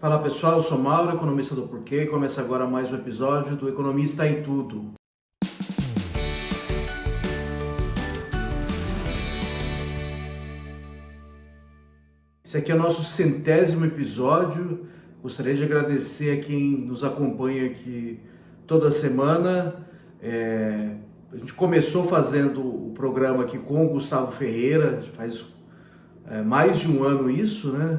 Fala pessoal, eu sou Mauro, economista do Porquê, e começa agora mais um episódio do Economista em Tudo. Esse aqui é o nosso 100º episódio. Gostaria de agradecer a quem nos acompanha aqui toda semana. A gente começou fazendo o programa aqui com o Gustavo Ferreira, faz mais de um ano isso, né?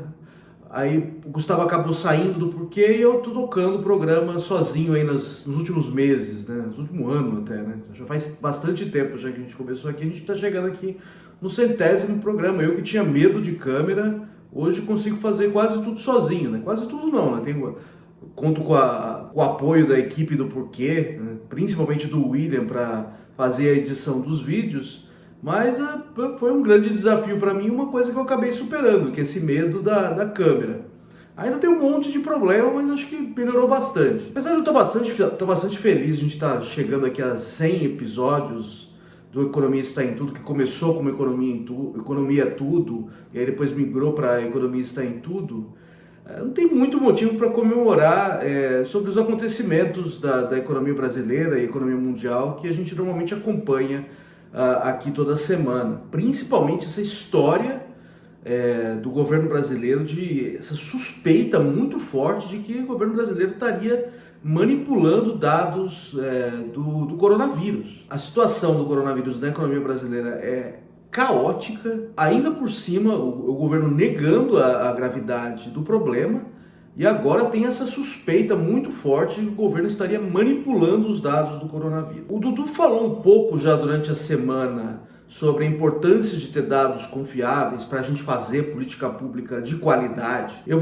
Aí o Gustavo acabou saindo do Porquê e eu tô tocando o programa sozinho aí nos últimos meses, né? No último ano até, né? Já faz bastante tempo já que a gente começou aqui, a gente tá chegando aqui no 100º programa. Eu que tinha medo de câmera, hoje consigo fazer quase tudo sozinho, né? Quase tudo não, né? Conto com o apoio da equipe do Porquê, né? Principalmente do William para fazer a edição dos vídeos. Mas foi um grande desafio para mim, uma coisa que eu acabei superando, que é esse medo da câmera. Ainda tem um monte de problema, mas acho que melhorou bastante. Apesar de eu estar bastante feliz, a gente está chegando aqui a 100 episódios do Economista em Tudo, que começou como Economia Tudo, e aí depois migrou para Economista em Tudo. Não tem muito motivo para comemorar sobre os acontecimentos da economia brasileira e economia mundial que a gente normalmente acompanha aqui toda semana, principalmente essa história do governo brasileiro, essa suspeita muito forte de que o governo brasileiro estaria manipulando dados do coronavírus. A situação do coronavírus na economia brasileira é caótica, ainda por cima o governo negando a gravidade do problema. E agora tem essa suspeita muito forte de que o governo estaria manipulando os dados do coronavírus. O Dudu falou um pouco já durante a semana sobre a importância de ter dados confiáveis para a gente fazer política pública de qualidade. Eu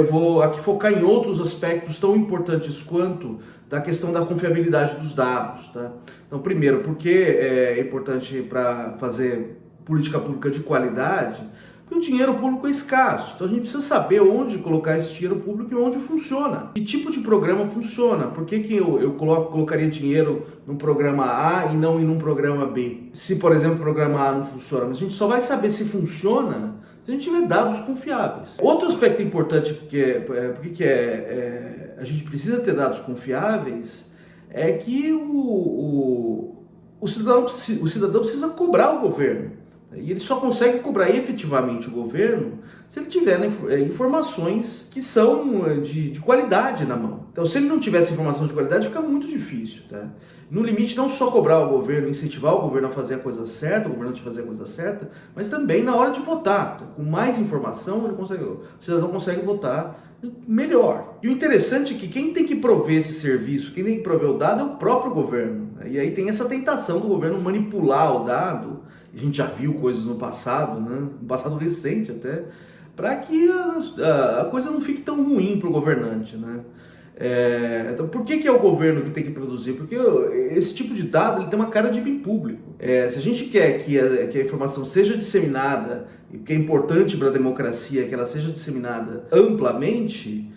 vou aqui focar em outros aspectos tão importantes quanto da questão da confiabilidade dos dados, tá? Então, primeiro, por que é importante para fazer política pública de qualidade? Porque o dinheiro público é escasso, então a gente precisa saber onde colocar esse dinheiro público e onde funciona. Que tipo de programa funciona? Por que eu colocaria dinheiro num programa A e não em um programa B? Se, por exemplo, o programa A não funciona, mas a gente só vai saber se funciona se a gente tiver dados confiáveis. Outro aspecto importante, porque a gente precisa ter dados confiáveis, é que o cidadão precisa cobrar o governo. E ele só consegue cobrar efetivamente o governo se ele tiver informações que são de qualidade na mão. Então, se ele não tiver essa informação de qualidade, fica muito difícil, tá? No limite, não só cobrar o governo, incentivar o governo a fazer a coisa certa, o governante a fazer a coisa certa, mas também na hora de votar. Com mais informação, o cidadão consegue votar melhor. E o interessante é que quem tem que prover esse serviço, quem tem que prover o dado é o próprio governo. E aí tem essa tentação do governo manipular o dado. A gente já viu coisas no passado, né? No passado recente até, para que a coisa não fique tão ruim para o governante, né? Então, por que é o governo que tem que produzir? Porque esse tipo de dado ele tem uma cara de bem público. Se a gente quer que a informação seja disseminada, e que é importante para a democracia que ela seja disseminada amplamente,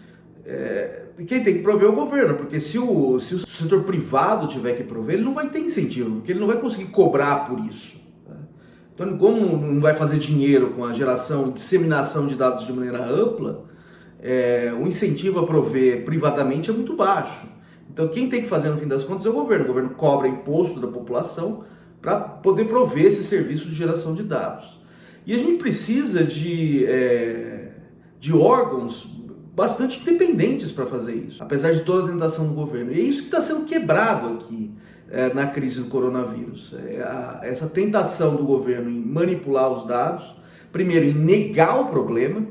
quem tem que prover é o governo, porque se o setor privado tiver que prover, ele não vai ter incentivo, porque ele não vai conseguir cobrar por isso. Então, como não vai fazer dinheiro com a geração e disseminação de dados de maneira ampla, o incentivo a prover privadamente é muito baixo. Então, quem tem que fazer, no fim das contas, é o governo. O governo cobra imposto da população para poder prover esse serviço de geração de dados. E a gente precisa de órgãos bastante independentes para fazer isso, apesar de toda a tentação do governo. E é isso que está sendo quebrado aqui na crise do coronavírus. Essa tentação do governo em manipular os dados, primeiro em negar o problema,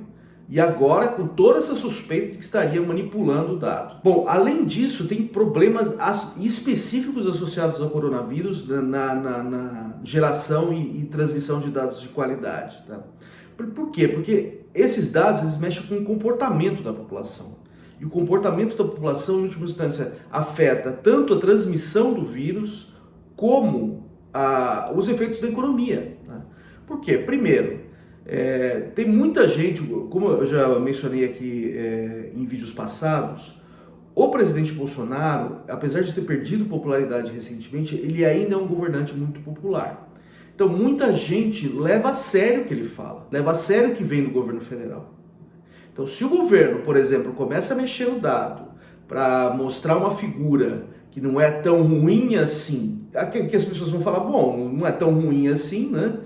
e agora com toda essa suspeita de que estaria manipulando o dado. Bom, além disso, tem problemas específicos associados ao coronavírus na geração e transmissão de dados de qualidade. Tá? Por quê? Porque esses dados eles mexem com o comportamento da população. E o comportamento da população, em última instância, afeta tanto a transmissão do vírus como os efeitos da economia. Tá? Por quê? Primeiro, tem muita gente, como eu já mencionei aqui em vídeos passados, o presidente Bolsonaro, apesar de ter perdido popularidade recentemente, ele ainda é um governante muito popular. Então muita gente leva a sério o que ele fala, leva a sério o que vem do governo federal. Então, se o governo, por exemplo, começa a mexer no dado para mostrar uma figura que não é tão ruim assim, que as pessoas vão falar, bom, não é tão ruim assim, né?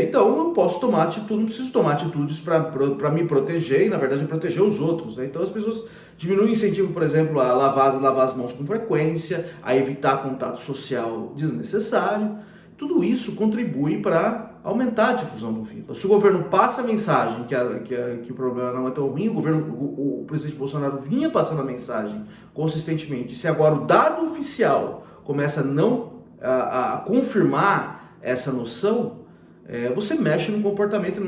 Então eu posso tomar atitude, não preciso tomar atitudes para me proteger e, na verdade, proteger os outros, né? Então as pessoas diminuem o incentivo, por exemplo, a lavar as mãos com frequência, a evitar contato social desnecessário. Tudo isso contribui para aumentar a difusão do vírus. Se o governo passa a mensagem que o problema não é tão ruim, o presidente Bolsonaro vinha passando a mensagem consistentemente. Se agora o dado oficial começa a confirmar essa noção, você mexe no comportamento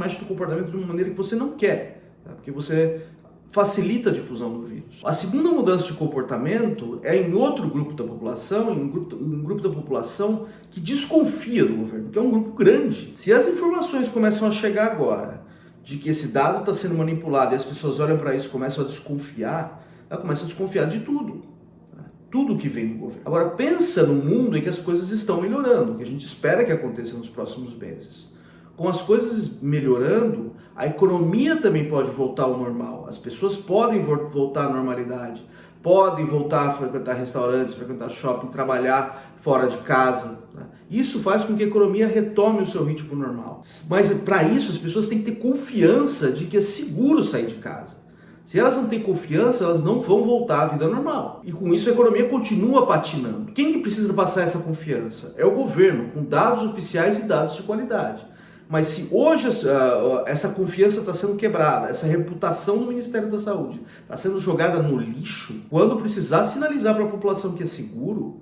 de uma maneira que você não quer, tá? Porque você facilita a difusão do vírus. A segunda mudança de comportamento é em outro grupo da população, um grupo da população que desconfia do governo, que é um grupo grande. Se as informações começam a chegar agora de que esse dado está sendo manipulado e as pessoas olham para isso e começam a desconfiar, ela começa a desconfiar de tudo. Tudo que vem do governo. Agora, pensa no mundo em que as coisas estão melhorando, que a gente espera que aconteça nos próximos meses. Com as coisas melhorando, a economia também pode voltar ao normal. As pessoas podem voltar à normalidade, podem voltar a frequentar restaurantes, frequentar shopping, trabalhar fora de casa, né? Isso faz com que a economia retome o seu ritmo normal. Mas para isso as pessoas têm que ter confiança de que é seguro sair de casa. Se elas não têm confiança, elas não vão voltar à vida normal. E com isso a economia continua patinando. Quem que precisa passar essa confiança? É o governo, com dados oficiais e dados de qualidade. Mas se hoje essa confiança está sendo quebrada, essa reputação do Ministério da Saúde está sendo jogada no lixo, quando precisar sinalizar para a população que é seguro,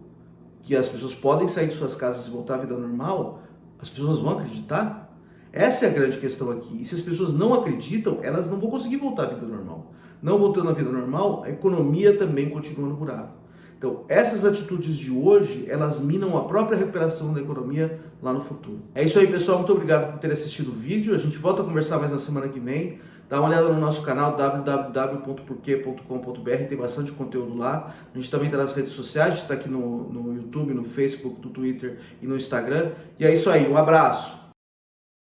que as pessoas podem sair de suas casas e voltar à vida normal, as pessoas vão acreditar? Essa é a grande questão aqui. E se as pessoas não acreditam, elas não vão conseguir voltar à vida normal. Não voltando à vida normal, a economia também continua no buraco. Então, essas atitudes de hoje, elas minam a própria recuperação da economia lá no futuro. É isso aí, pessoal. Muito obrigado por ter assistido o vídeo. A gente volta a conversar mais na semana que vem. Dá uma olhada no nosso canal www.porquê.com.br, tem bastante conteúdo lá. A gente também está nas redes sociais, a gente está aqui no YouTube, no Facebook, no Twitter e no Instagram. E é isso aí, um abraço!